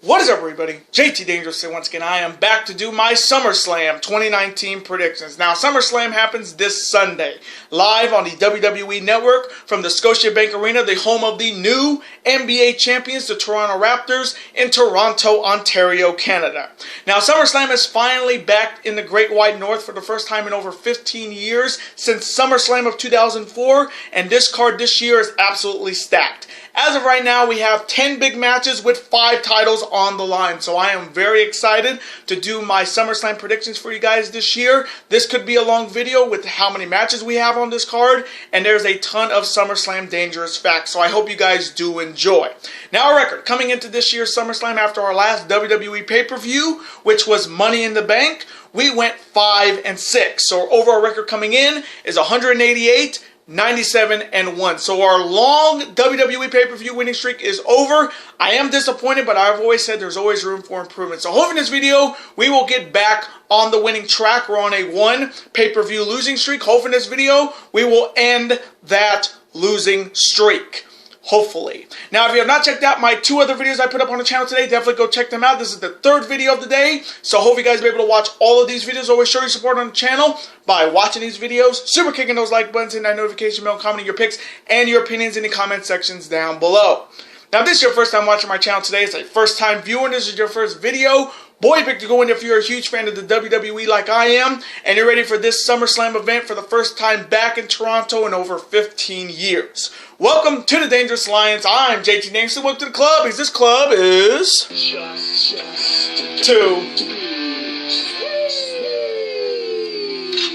What is up, everybody? JT Dangerous here once again. I am back to do my SummerSlam 2019 predictions. Now, SummerSlam happens this Sunday, live on the WWE Network from the Scotiabank Arena, the home of the new NBA champions, the Toronto Raptors, in Toronto, Ontario, Canada. Now, SummerSlam is finally back in the Great White North for the first time in over 15 years since SummerSlam of 2004, and this card this year is absolutely stacked. As of right now, we have 10 big matches with 5 titles on the line. So I am very excited to do my SummerSlam predictions for you guys this year. This could be a long video with how many matches we have on this card. And there's a ton of SummerSlam dangerous facts. So I hope you guys do enjoy. Now, our record coming into this year's SummerSlam after our last WWE pay-per-view, which was Money in the Bank, we went 5-6. So our overall record coming in is 188. 97-1. So our long WWE pay-per-view winning streak is over. I am disappointed, but I've always said there's always room for improvement. So hopefully in this video, we will get back on the winning track. We're on a 1 pay-per-view losing streak. Hopefully in this video, we will end that losing streak. Hopefully. Now, if you have not checked out my 2 other videos I put up on the channel today, definitely go check them out. This is the 3rd video of the day, so I hope you guys will be able to watch all of these videos. Always show your support on the channel by watching these videos, super kicking those like buttons, hitting that notification bell, commenting your picks and your opinions in the comment sections down below. Now, if this is your first time watching my channel today, it's a first time viewer, and this is your first video, boy, pick to go in if you're a huge fan of the WWE like I am, and you're ready for this SummerSlam event for the first time back in Toronto in over 15 years. Welcome to the Dangerous Alliance. I'm JT Dangerous. Welcome to the club, because this club is just 2.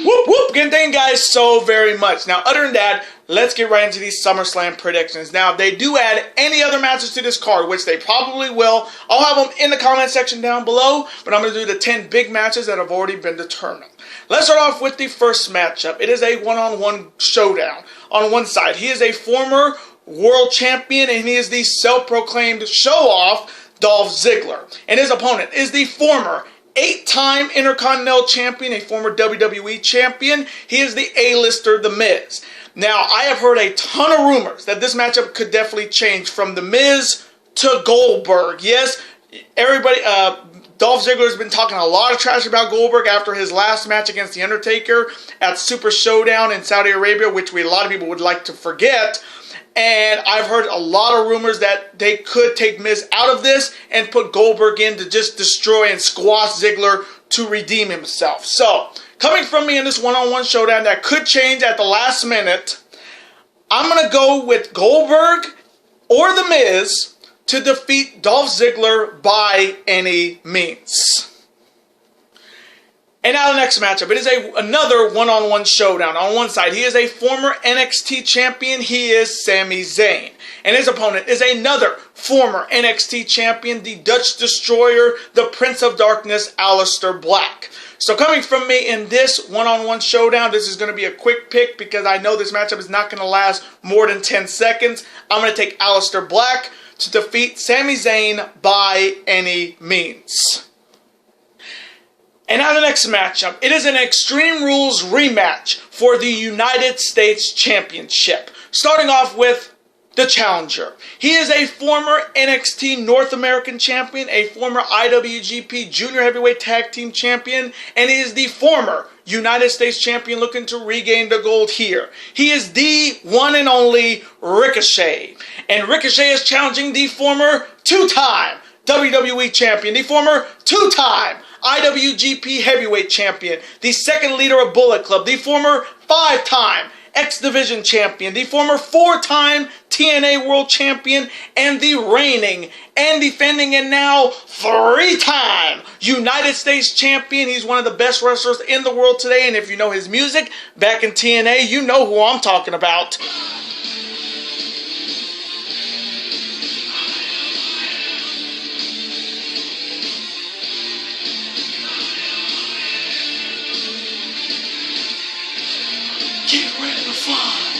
Whoop, whoop. Again, thank you guys so very much. Now, other than that, let's get right into these SummerSlam predictions. Now, if they do add any other matches to this card, which they probably will, I'll have them in the comment section down below, but I'm going to do the 10 big matches that have already been determined. Let's start off with the first matchup. It is a one-on-one showdown. On one side, he is a former world champion, and he is the self-proclaimed show-off Dolph Ziggler. And his opponent is the former 8-time Intercontinental Champion, a former WWE Champion. He is the A-lister, The Miz. Now, I have heard a ton of rumors that this matchup could definitely change from The Miz to Goldberg. Yes, everybody, Dolph Ziggler has been talking a lot of trash about Goldberg after his last match against The Undertaker at Super Showdown in Saudi Arabia, which a lot of people would like to forget. And I've heard a lot of rumors that they could take Miz out of this and put Goldberg in to just destroy and squash Ziggler to redeem himself. So, coming from me in this one-on-one showdown that could change at the last minute, I'm going to go with Goldberg or The Miz to defeat Dolph Ziggler by any means. And now the next matchup. It is another one-on-one showdown. On one side, he is a former NXT champion. He is Sami Zayn. And his opponent is another former NXT champion, the Dutch Destroyer, the Prince of Darkness, Aleister Black. So coming from me in this one-on-one showdown, this is going to be a quick pick because I know this matchup is not going to last more than 10 seconds. I'm going to take Aleister Black to defeat Sami Zayn by any means. And now the next matchup. It is an Extreme Rules rematch for the United States Championship. Starting off with the challenger. He is a former NXT North American champion, a former IWGP Junior Heavyweight Tag Team champion, and he is the former United States champion looking to regain the gold here. He is the one and only Ricochet. And Ricochet is challenging the former 2-time WWE champion, the former 2-time IWGP Heavyweight Champion, the second leader of Bullet Club, the former 5-time X Division Champion, the former 4-time TNA World Champion, and the reigning and defending and now 3-time United States Champion. He's one of the best wrestlers in the world today, and if you know his music back in TNA, you know who I'm talking about. Get ready to fly.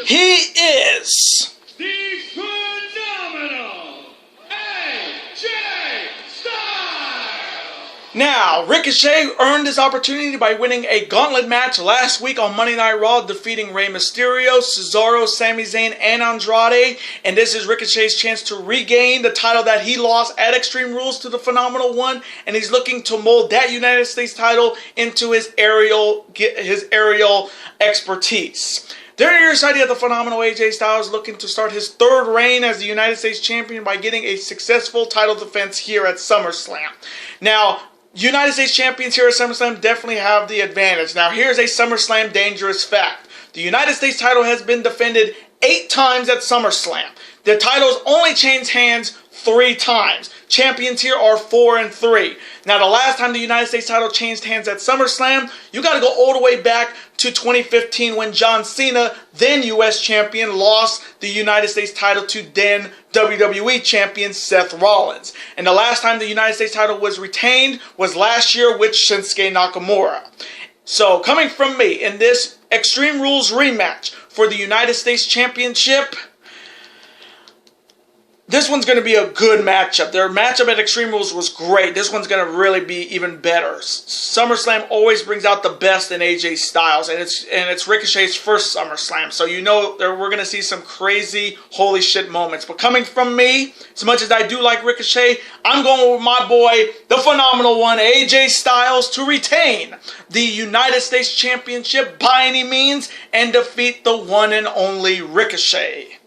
He is the phenomenal AJ Styles. Now, Ricochet earned this opportunity by winning a gauntlet match last week on Monday Night Raw, defeating Rey Mysterio, Cesaro, Sami Zayn, and Andrade. And this is Ricochet's chance to regain the title that he lost at Extreme Rules to the Phenomenal One. And he's looking to mold that United States title into his aerial expertise. There on your side, you have the phenomenal AJ Styles looking to start his third reign as the United States Champion by getting a successful title defense here at SummerSlam. Now, United States Champions here at SummerSlam definitely have the advantage. Now, here's a SummerSlam dangerous fact. The United States title has been defended 8 times at SummerSlam. The titles only changed hands 3 times. Champions here are 4 and 3. Now, the last time the United States title changed hands at SummerSlam, you got to go all the way back to 2015 when John Cena, then U.S. champion, lost the United States title to then WWE champion Seth Rollins. And the last time the United States title was retained was last year with Shinsuke Nakamura. So, coming from me in this Extreme Rules rematch for the United States Championship, this one's going to be a good matchup. Their matchup at Extreme Rules was great. This one's going to really be even better. SummerSlam always brings out the best in AJ Styles, and it's Ricochet's first SummerSlam. So you know we're going to see some crazy holy shit moments. But coming from me, as much as I do like Ricochet, I'm going with my boy, the phenomenal one, AJ Styles, to retain the United States Championship by any means and defeat the one and only Ricochet.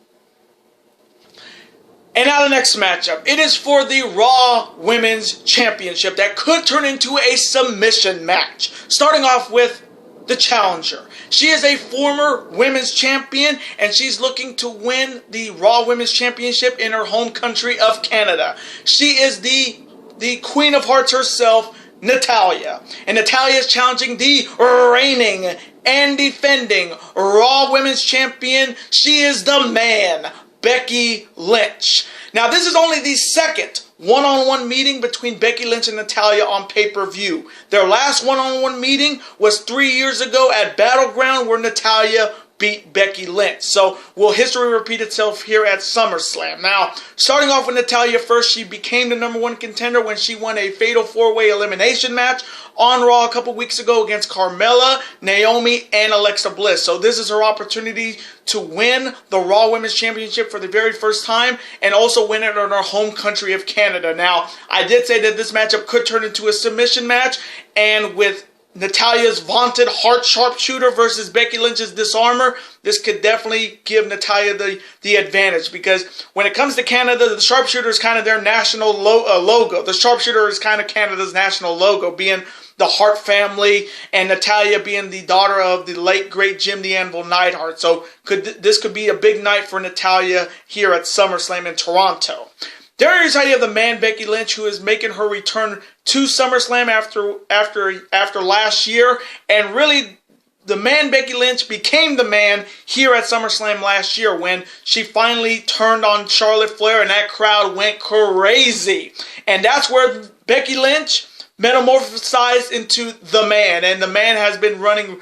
And now the next matchup. It is for the Raw Women's Championship that could turn into a submission match. Starting off with the challenger. She is a former women's champion, and she's looking to win the Raw Women's Championship in her home country of Canada. She is the Queen of Hearts herself, Natalya. And Natalya is challenging the reigning and defending Raw Women's Champion. She is the man, Becky Lynch. Now, this is only the second one-on-one meeting between Becky Lynch and Natalya on pay-per-view. Their last one-on-one meeting was 3 years ago at Battleground, where Natalya beat Becky Lynch. So, will history repeat itself here at SummerSlam? Now, starting off with Natalya first, she became the #1 contender when she won a fatal 4-way elimination match on Raw a couple weeks ago against Carmella, Naomi, and Alexa Bliss. So this is her opportunity to win the Raw Women's Championship for the very first time and also win it in her home country of Canada. Now, I did say that this matchup could turn into a submission match, and with Natalya's vaunted heart sharpshooter versus Becky Lynch's disarmer, this could definitely give Natalya the advantage, because when it comes to Canada, the sharpshooter is kind of their national logo. The sharpshooter is kind of Canada's national logo, being the Hart family, and Natalya being the daughter of the late great Jim the Anvil Neidhart. So this could be a big night for Natalya here at SummerSlam in Toronto. There is how you have the man Becky Lynch, who is making her return to SummerSlam after last year, and really the man Becky Lynch became the man here at SummerSlam last year when she finally turned on Charlotte Flair, and that crowd went crazy. And that's where Becky Lynch metamorphosized into the man, and the man has been running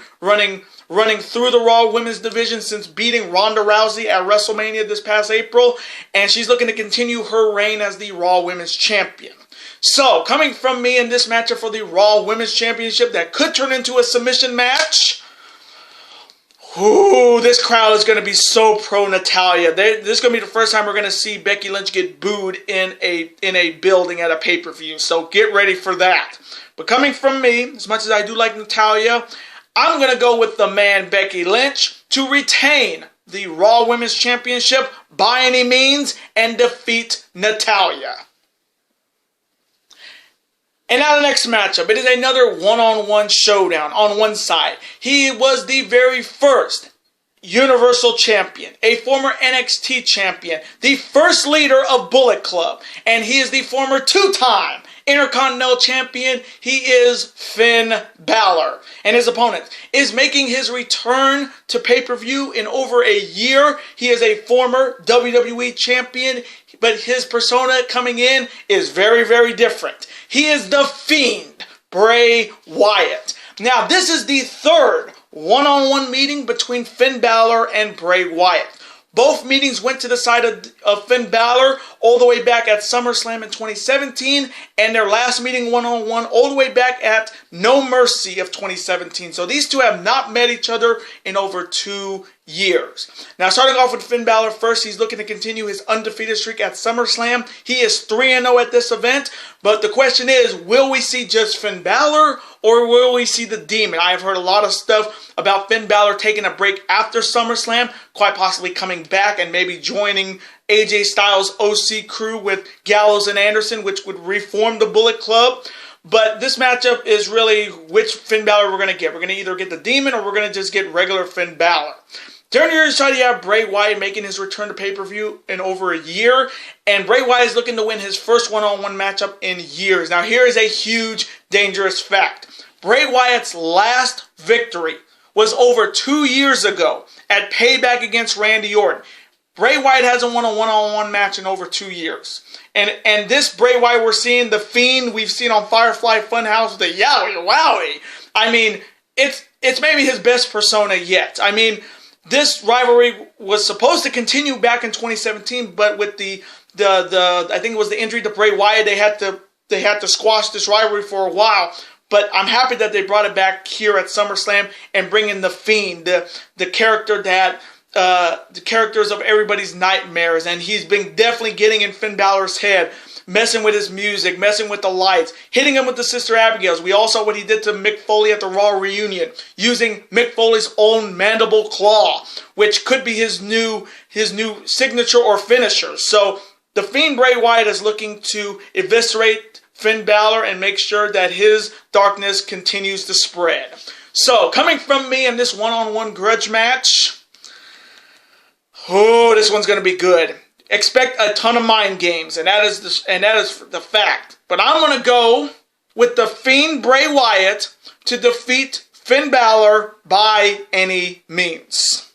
through the Raw Women's division since beating Ronda Rousey at WrestleMania this past April, and she's looking to continue her reign as the Raw Women's Champion. So, coming from me in this matchup for the Raw Women's Championship that could turn into a submission match, ooh, this crowd is going to be so pro Natalya. This is going to be the first time we're going to see Becky Lynch get booed in a building at a pay-per-view. So get ready for that. But coming from me, as much as I do like Natalya, I'm going to go with the man Becky Lynch to retain the Raw Women's Championship by any means and defeat Natalya. And now the next matchup. It is another one-on-one showdown on one side. He was the very first Universal Champion, a former NXT Champion, the first leader of Bullet Club, and he is the former 2-time Intercontinental Champion. He is Finn Balor. And his opponent is making his return to pay-per-view in over a year. He is a former WWE Champion, but his persona coming in is very, very different. He is the Fiend, Bray Wyatt. Now, this is the third one-on-one meeting between Finn Balor and Bray Wyatt. Both meetings went to the side of Finn Balor all the way back at SummerSlam in 2017, and their last meeting one-on-one all the way back at No Mercy of 2017. So these two have not met each other in over 2 years. Now, starting off with Finn Balor first, he's looking to continue his undefeated streak at SummerSlam. He is 3-0 at this event, but the question is, will we see just Finn Balor, or will we see the Demon? I have heard a lot of stuff about Finn Balor taking a break after SummerSlam, quite possibly coming back and maybe joining AJ Styles' OC crew with Gallows and Anderson, which would reform the Bullet Club. But this matchup is really which Finn Balor we're going to get. We're going to either get the Demon or we're going to just get regular Finn Balor. Turn to your side, you have Bray Wyatt making his return to pay-per-view in over a year. And Bray Wyatt is looking to win his first one-on-one matchup in years. Now, here is a huge, dangerous fact. Bray Wyatt's last victory was over 2 years ago at Payback against Randy Orton. Bray Wyatt hasn't won a one-on-one match in over 2 years. And this Bray Wyatt we're seeing, the Fiend we've seen on Firefly Funhouse, the Yowie Wowie. I mean, it's maybe his best persona yet. I mean, this rivalry was supposed to continue back in 2017, but with the I think it was the injury to Bray Wyatt, they had to squash this rivalry for a while. But I'm happy that they brought it back here at SummerSlam and bring in the Fiend, the character that the characters of everybody's nightmares, and he's been definitely getting in Finn Balor's head, messing with his music, messing with the lights, hitting him with the Sister Abigail's. We all saw what he did to Mick Foley at the Raw reunion, using Mick Foley's own mandible claw, which could be his new signature or finisher. So the Fiend Bray Wyatt is looking to eviscerate Finn Balor and make sure that his darkness continues to spread. So coming from me in this one-on-one grudge match, oh, this one's going to be good. Expect a ton of mind games, and that is the fact. But I'm going to go with the Fiend Bray Wyatt to defeat Finn Balor by any means.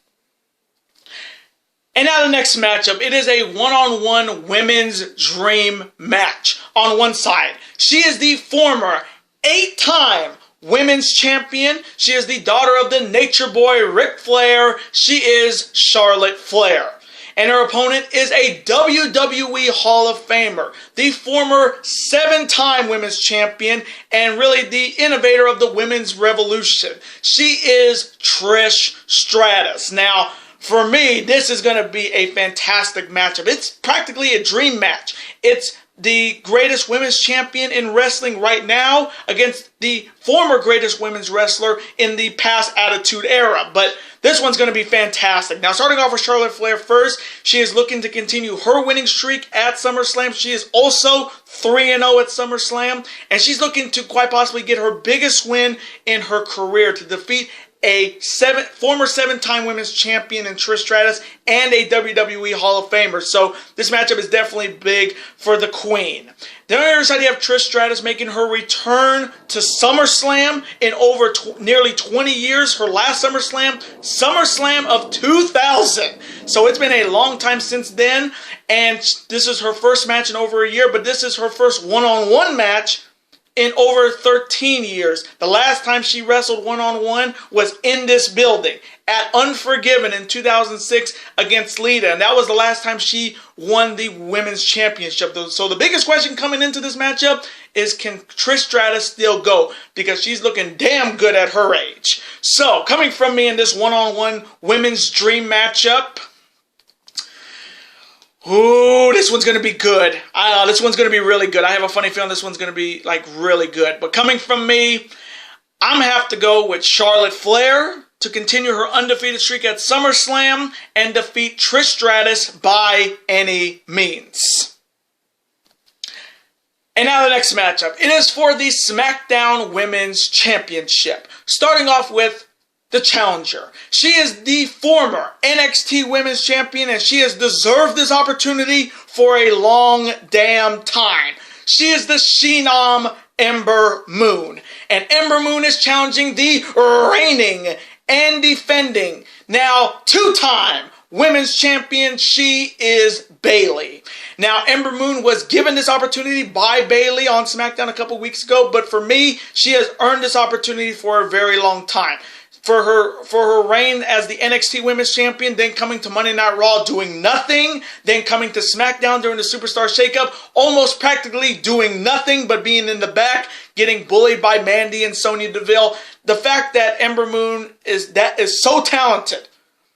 And now the next matchup, it is a one-on-one women's dream match. On one side, she is the former 8-time women's champion. She is the daughter of the Nature Boy, Ric Flair. She is Charlotte Flair. And her opponent is a WWE Hall of Famer, the former 7-time women's champion, and really the innovator of the women's revolution. She is Trish Stratus. Now, for me, this is going to be a fantastic matchup. It's practically a dream match. It's the greatest women's champion in wrestling right now against the former greatest women's wrestler in the past Attitude Era. But this one's going to be fantastic. Now, starting off with Charlotte Flair first, she is looking to continue her winning streak at SummerSlam. She is also 3-0 at SummerSlam, and she's looking to quite possibly get her biggest win in her career to defeat a former 7-time women's champion in Trish Stratus and a WWE Hall of Famer. So this matchup is definitely big for the Queen. Then on the other side, you have Trish Stratus making her return to SummerSlam in over nearly 20 years. Her last SummerSlam of 2000. So it's been a long time since then, and this is her first match in over a year, but this is her first one-on-one match in over 13 years. The last time she wrestled one-on-one was in this building at Unforgiven in 2006 against Lita. And that was the last time she won the women's championship. So the biggest question coming into this matchup is, can Trish Stratus still go? Because she's looking damn good at her age. So coming from me in this one-on-one women's dream matchup, ooh, this one's going to be good. This one's going to be really good. I have a funny feeling this one's going to be, really good. But coming from me, I'm going to have to go with Charlotte Flair to continue her undefeated streak at SummerSlam and defeat Trish Stratus by any means. And now the next matchup. It is for the SmackDown Women's Championship. Starting off with the challenger. She is the former NXT Women's Champion, and she has deserved this opportunity for a long damn time. She is the Phenom Ember Moon. And Ember Moon is challenging the reigning and defending, now 2-time Women's Champion. She is Bayley. Now, Ember Moon was given this opportunity by Bayley on SmackDown a couple weeks ago, but for me, she has earned this opportunity for a very long time. for her reign as the NXT Women's Champion, then coming to Monday Night Raw doing nothing, then coming to SmackDown during the Superstar Shakeup, almost practically doing nothing but being in the back, getting bullied by Mandy and Sonya Deville. The fact that Ember Moon is so talented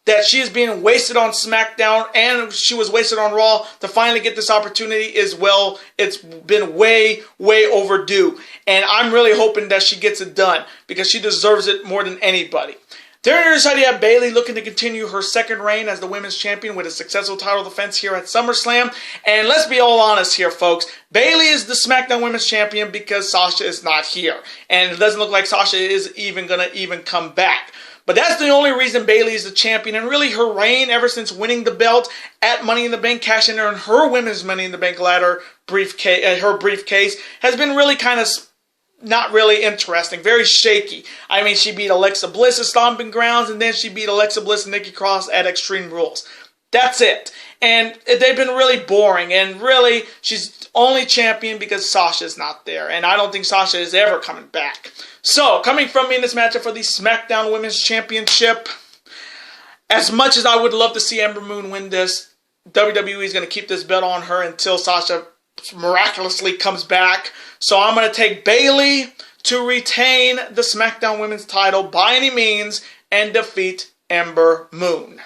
that she is being wasted on SmackDown and she was wasted on Raw to finally get this opportunity is, well, it's been way, way overdue. And I'm really hoping that she gets it done because she deserves it more than anybody. During her side, you have Bayley looking to continue her second reign as the Women's Champion with a successful title defense here at SummerSlam. And let's be all honest here, folks. Bayley is the SmackDown Women's Champion because Sasha is not here. And it doesn't look like Sasha is even going to come back. But that's the only reason Bayley is the champion, and really her reign ever since winning the belt at Money in the Bank, cashing in on her Women's Money in the Bank ladder briefcase, has been really kind of not really interesting, very shaky. I mean, she beat Alexa Bliss at Stomping Grounds, and then she beat Alexa Bliss and Nikki Cross at Extreme Rules. That's it. And they've been really boring, and really, she's only champion because Sasha's not there, and I don't think Sasha is ever coming back. So, coming from me in this matchup for the SmackDown Women's Championship, as much as I would love to see Ember Moon win this, WWE is going to keep this belt on her until Sasha miraculously comes back. So I'm going to take Bayley to retain the SmackDown Women's title by any means and defeat Ember Moon.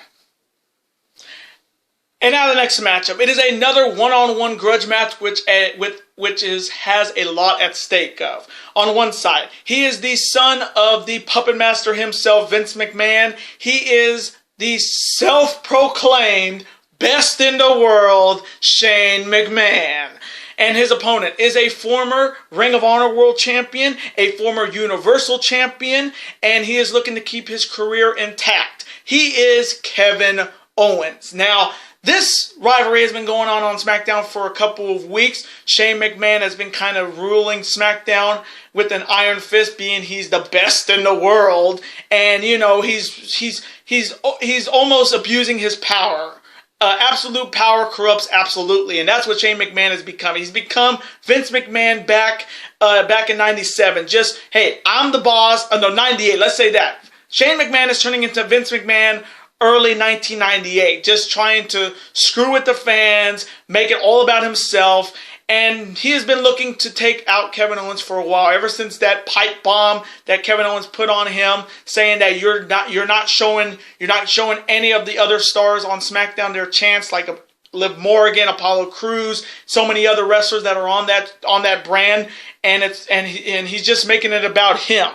And now the next matchup. It is another one-on-one grudge match which has a lot at stake of. On one side, he is the son of the puppet master himself, Vince McMahon. He is the self-proclaimed best in the world, Shane McMahon. And his opponent is a former Ring of Honor World Champion, a former Universal Champion, and he is looking to keep his career intact. He is Kevin Owens. Now, this rivalry has been going on SmackDown for a couple of weeks. Shane McMahon has been kind of ruling SmackDown with an iron fist, being he's the best in the world, and you know he's almost abusing his power. Absolute power corrupts absolutely, and that's what Shane McMahon has become. He's become Vince McMahon back in '97. Just, hey, I'm the boss. No, '98. Let's say that. Shane McMahon is turning into Vince McMahon early 1998, just trying to screw with the fans, make it all about himself. And he has been looking to take out Kevin Owens for a while, ever since that pipe bomb that Kevin Owens put on him, saying that you're not showing any of the other stars on SmackDown their chance, like Liv Morgan, Apollo Crews, so many other wrestlers that are on that brand, and he's just making it about him.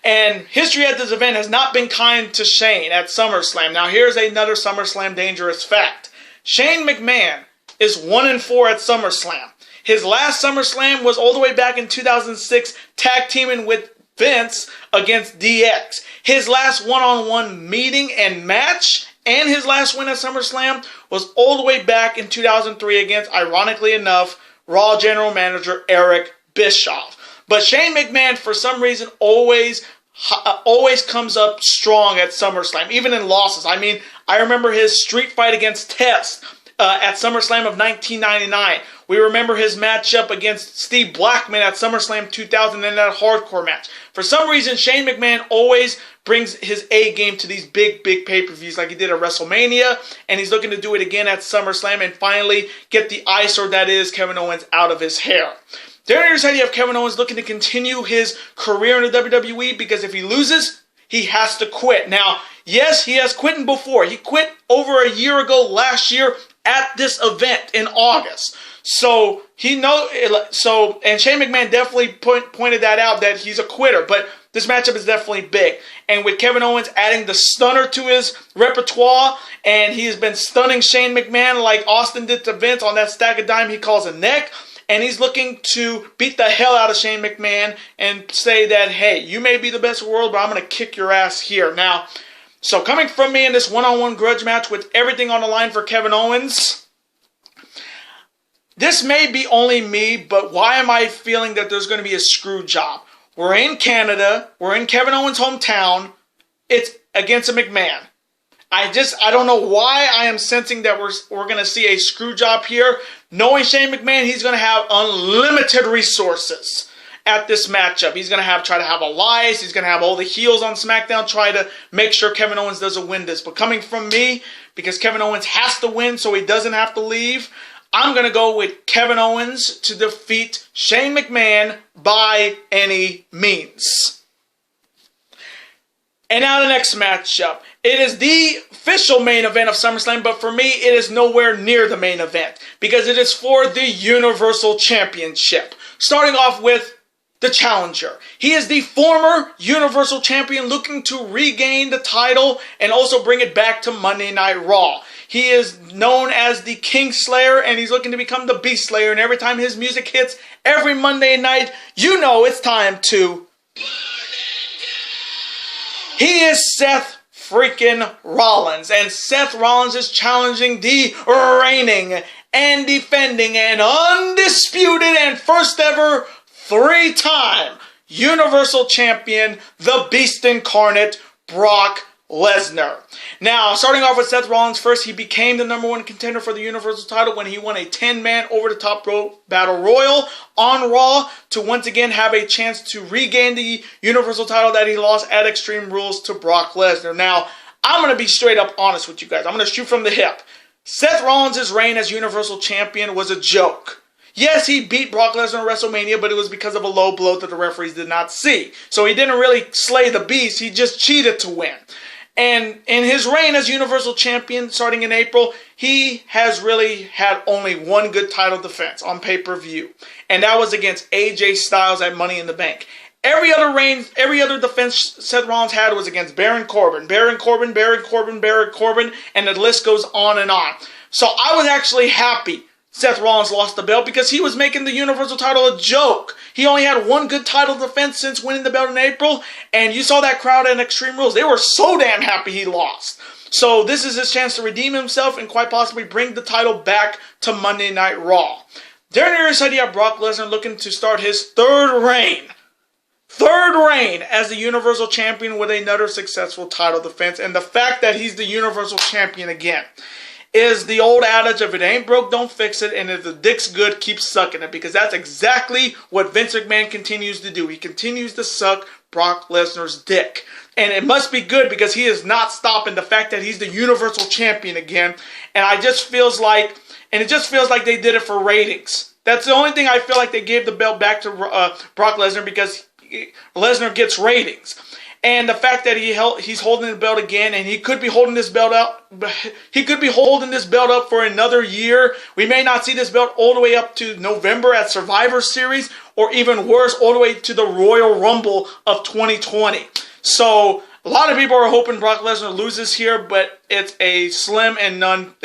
And history at this event has not been kind to Shane at SummerSlam. Now here's another SummerSlam dangerous fact. Shane McMahon is 1-4 at SummerSlam. His last SummerSlam was all the way back in 2006, tag teaming with Vince against DX. His last one-on-one meeting and match, and his last win at SummerSlam, was all the way back in 2003 against, ironically enough, Raw General Manager Eric Bischoff. But Shane McMahon, for some reason, always comes up strong at SummerSlam, even in losses. I mean, I remember his street fight against Test at SummerSlam of 1999. We remember his matchup against Steve Blackman at SummerSlam 2000 in that hardcore match. For some reason, Shane McMahon always brings his A game to these big pay-per-views like he did at WrestleMania, and he's looking to do it again at SummerSlam and finally get the eyesore that is Kevin Owens out of his hair. There on your side, you have Kevin Owens looking to continue his career in the WWE because if he loses, he has to quit. Now, yes, he has quit before. He quit over a year ago last year at this event in August. And Shane McMahon definitely pointed that out, that he's a quitter, but this matchup is definitely big. And with Kevin Owens adding the stunner to his repertoire, and he's been stunning Shane McMahon like Austin did to Vince on that stack of dime he calls a neck. And he's looking to beat the hell out of Shane McMahon and say that, hey, you may be the best in the world, but I'm going to kick your ass here. Now, so coming from me in this one-on-one grudge match with everything on the line for Kevin Owens, this may be only me, but why am I feeling that there's going to be a screw job? We're in Canada. We're in Kevin Owens' hometown. It's against a McMahon. I don't know why I am sensing that we're going to see a screw job here. Knowing Shane McMahon, he's going to have unlimited resources. at this matchup. He's going to try to have allies. He's going to have all the heels on SmackDown try to make sure Kevin Owens doesn't win this. But coming from me, because Kevin Owens has to win so he doesn't have to leave, I'm going to go with Kevin Owens to defeat Shane McMahon by any means. And now the next matchup. It is the official main event of SummerSlam, but for me, it is nowhere near the main event because it is for the Universal Championship. Starting off with the challenger. He is the former Universal Champion looking to regain the title and also bring it back to Monday Night Raw. He is known as the King Slayer, and he's looking to become the Beast Slayer, and every time his music hits every Monday night, you know it's time to... He is Seth freaking Rollins, and Seth Rollins is challenging the reigning and defending and undisputed and first ever 3-time Universal Champion, the Beast Incarnate, Brock Lesnar. Now, starting off with Seth Rollins first, he became the #1 contender for the Universal title when he won a 10-man over-the-top battle royal on Raw to once again have a chance to regain the Universal title that he lost at Extreme Rules to Brock Lesnar. Now, I'm going to be straight up honest with you guys. I'm going to shoot from the hip. Seth Rollins' reign as Universal Champion was a joke. Yes, he beat Brock Lesnar at WrestleMania, but it was because of a low blow that the referees did not see. So he didn't really slay the beast. He just cheated to win. And in his reign as Universal Champion, starting in April, he has really had only one good title defense on pay-per-view. And that was against AJ Styles at Money in the Bank. Every other defense Seth Rollins had was against Baron Corbin, and the list goes on and on. So I was actually happy Seth Rollins lost the belt because he was making the Universal title a joke. He only had one good title defense since winning the belt in April, and you saw that crowd at Extreme Rules. They were so damn happy he lost. So this is his chance to redeem himself and quite possibly bring the title back to Monday Night Raw. During the side, you have Brock Lesnar looking to start his third reign as the Universal Champion with another successful title defense. And the fact that he's the Universal Champion again is the old adage, if it ain't broke, don't fix it, and if the dick's good, keep sucking it, because that's exactly what Vince McMahon continues to do. He continues to suck Brock Lesnar's dick. And it must be good because he is not stopping the fact that he's the Universal Champion again. And it just feels like they did it for ratings. That's the only thing I feel like they gave the belt back to Brock Lesnar because Lesnar gets ratings. And the fact that he's holding the belt again, and he could be holding this belt up. He could be holding this belt up for another year. We may not see this belt all the way up to November at Survivor Series, or even worse, all the way to the Royal Rumble of 2020. So a lot of people are hoping Brock Lesnar loses here, but it's a slim and none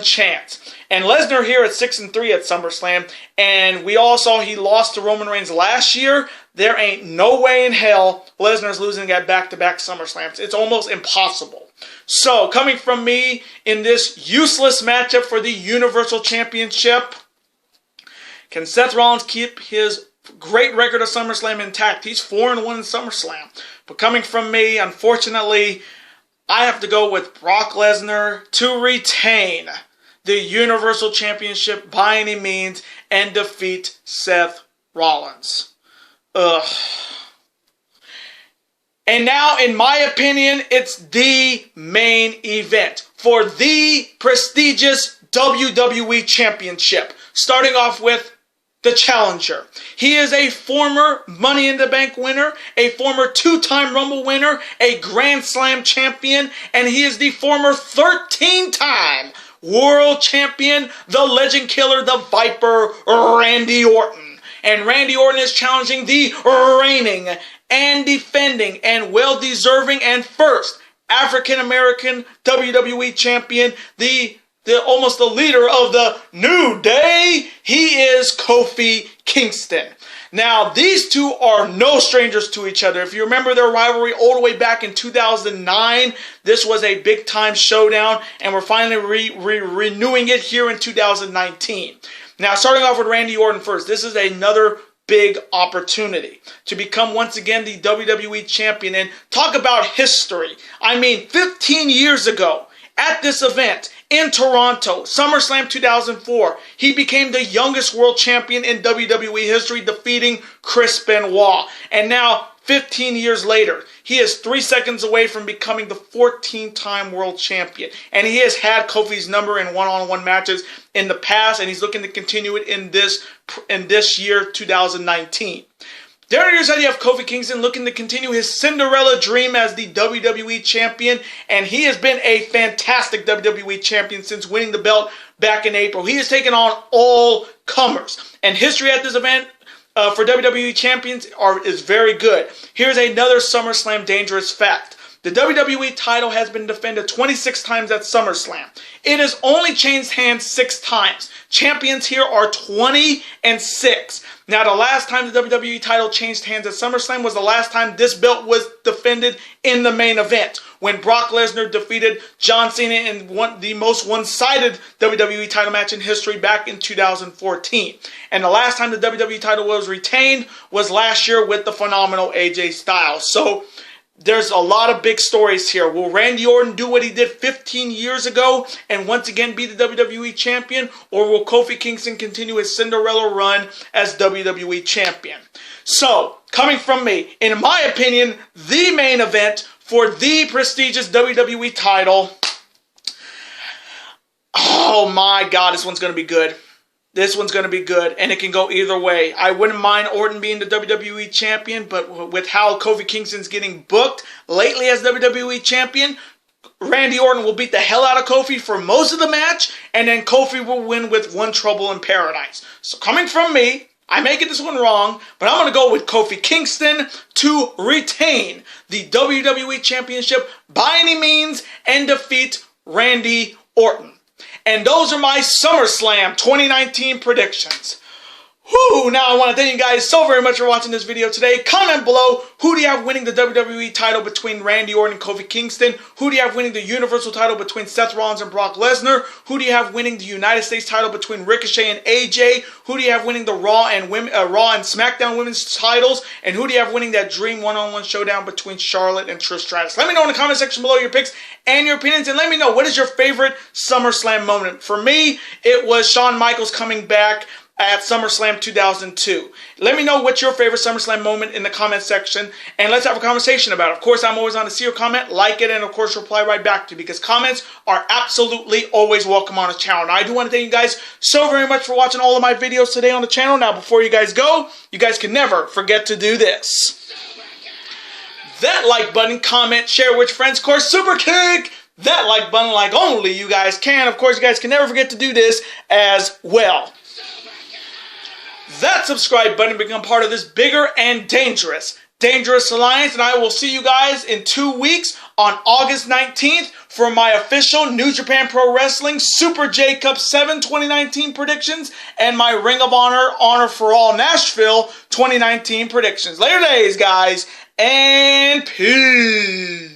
chance. And Lesnar here at 6-3 at SummerSlam, and we all saw he lost to Roman Reigns last year. There ain't no way in hell Lesnar's losing at back-to-back SummerSlams. It's almost impossible. So, coming from me in this useless matchup for the Universal Championship, can Seth Rollins keep his great record of SummerSlam intact? He's 4-1 in SummerSlam. But coming from me, unfortunately, I have to go with Brock Lesnar to retain the Universal Championship by any means and defeat Seth Rollins. Ugh. And now, in my opinion, it's the main event for the prestigious WWE Championship. Starting off with the challenger. He is a former Money in the Bank winner, a former 2-time Rumble winner, a Grand Slam champion, and he is the former 13-time World Champion, the Legend Killer, the Viper, Randy Orton. And Randy Orton is challenging the reigning and defending and well-deserving and first African-American WWE champion, the almost the leader of the New Day. He is Kofi Kingston. Now, these two are no strangers to each other. If you remember their rivalry all the way back in 2009, this was a big-time showdown, and we're finally renewing it here in 2019. Now, starting off with Randy Orton first, this is another big opportunity to become once again the WWE Champion. And talk about history. I mean, 15 years ago, At this event in Toronto, SummerSlam 2004, he became the youngest world champion in WWE history, defeating Chris Benoit. And now, 15 years later, he is 3 seconds away from becoming the 14-time world champion. And he has had Kofi's number in one-on-one matches in the past, and he's looking to continue it in this year, 2019. There it is that you have Kofi Kingston looking to continue his Cinderella dream as the WWE champion, and he has been a fantastic WWE champion since winning the belt back in April. He has taken on all comers, and history at this event for WWE champions is very good. Here's another SummerSlam dangerous fact. The WWE title has been defended 26 times at SummerSlam. It has only changed hands 6 times. Champions here are 20 and 6. Now, the last time the WWE title changed hands at SummerSlam was the last time this belt was defended in the main event, when Brock Lesnar defeated John Cena in the most one-sided WWE title match in history back in 2014. And the last time the WWE title was retained was last year with the phenomenal AJ Styles. So, there's a lot of big stories here. Will Randy Orton do what he did 15 years ago and once again be the WWE champion? Or will Kofi Kingston continue his Cinderella run as WWE champion? So, coming from me, in my opinion, the main event for the prestigious WWE title. Oh my God, this one's going to be good. This one's going to be good, and it can go either way. I wouldn't mind Orton being the WWE champion, but with how Kofi Kingston's getting booked lately as WWE champion, Randy Orton will beat the hell out of Kofi for most of the match, and then Kofi will win with One Trouble in Paradise. So coming from me, I may get this one wrong, but I'm going to go with Kofi Kingston to retain the WWE Championship by any means and defeat Randy Orton. And those are my SummerSlam 2019 predictions. Whew, now I want to thank you guys so very much for watching this video today. Comment below, who do you have winning the WWE title between Randy Orton and Kofi Kingston? Who do you have winning the Universal title between Seth Rollins and Brock Lesnar? Who do you have winning the United States title between Ricochet and AJ? Who do you have winning the Raw and SmackDown women's titles? And who do you have winning that dream one-on-one showdown between Charlotte and Trish Stratus? Let me know in the comment section below your picks and your opinions, and let me know, what is your favorite SummerSlam moment? For me, it was Shawn Michaels coming back at SummerSlam 2002. Let me know what's your favorite SummerSlam moment in the comment section, and let's have a conversation about it. Of course, I'm always on to see your comment, like it, and of course reply right back to you, because comments are absolutely always welcome on the channel. And I do want to thank you guys so very much for watching all of my videos today on the channel. Now, before you guys go, you guys can never forget to do this. That like button, comment, share with your friends, of course, super kick that like button like only you guys can. Of course, you guys can never forget to do this as well. That subscribe button to become part of this bigger and dangerous alliance, and I will see you guys in 2 weeks on August 19th for my official New Japan Pro Wrestling Super J Cup 7 2019 predictions and my Ring of Honor Honor for All Nashville 2019 predictions. Later days, guys, and peace.